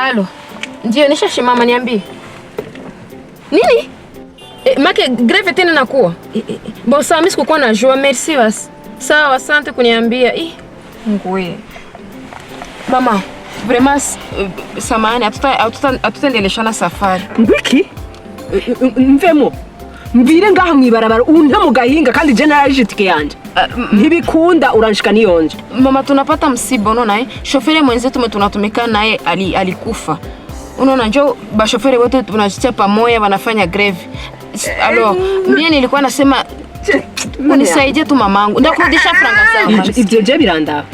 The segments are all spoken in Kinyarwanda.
Alo. Ndio nishashi mama niambie. Nini? Make greve tena nakuwa. Bon sawa mimi sikuwa najua, merci basi. Sawa, asante kuniambia. Ngwe. Mama, vraiment samahani atutendeleshana safari. Ngwiki? Mvemo. Mbire ngaha mwibarabara unta mu gahinga kandi je narajitike yanje. Ntibikunda uranshika niyonje. Mama tunapata msiba unaona shoferi mwenzetu tunatumika naye alikufa. Unaona njoo ba shoferi wote tunajitia pamoja wanafanya greve. Alors, mimi nilikuwa nasema unisaidie tu mamangu. Ndakurudisha franga zangu. Ibyo je biranda.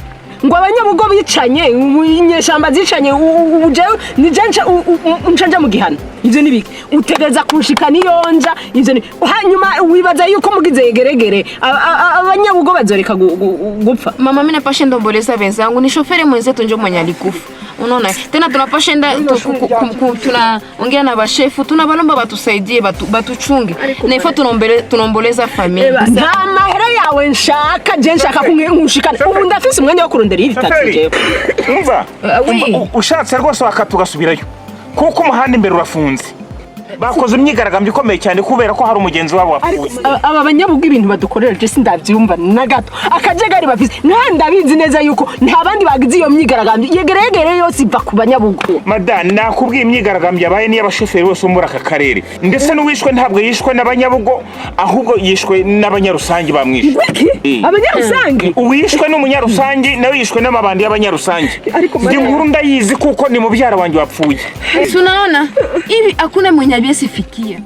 Ngo abanyabugo bicanye, inyeshamba zicanye uje nijenje unshanja mu gihano. Ivyo nibiki utegeza kunshika niyonja ivyo ni hanyuma wibaza yuko mugize yegeregere abanyabugo bazoreka gupfa. Mama mimi napasha ndomboleza wenzangu ni shoferi mwenzetu njoo mwenye alikufa. Unaona tena tunapasha tunaongea na bashefu tunabalomba batusaidie batuchunge na ifo tunomboleza familia. Nta mahera yawe nshaka je nshaka kunshikana ubu ndafise umwanya wo kurondera ibi tatije. Kumva ushatse rwose wakatugasubirayo kuko umuhanda imbere urafunze. Bakoze imyigaragambyo ikomeye cyane kubera ko hari umugenzi wabo wapfuye. Aba banyabuga ibintu badukorera je sindavyumva na gato. Akajegari bafise ndabizi neza yuko nta bandi bagize iyo myigaragambyo yegeregere yose iva ku banyabuga. Madame nakubwiye imyigaragambyo yabaye ni y'abashoferi bose muri aka karere. Ndetse n'uwishwe ntabwo yishwe n'abanyabugo ahubwo yishwe n'abanyarusangi bamwishe. Abanyarusangi? Uwishwe n'umunyarusangi nawe yishwe n'amabandi y'abanyarusangi. Ndi nkuru ndayizi kuko ni mubyara wanjye wapfuye. Tunaona hivi hakuna mwenye basifikia.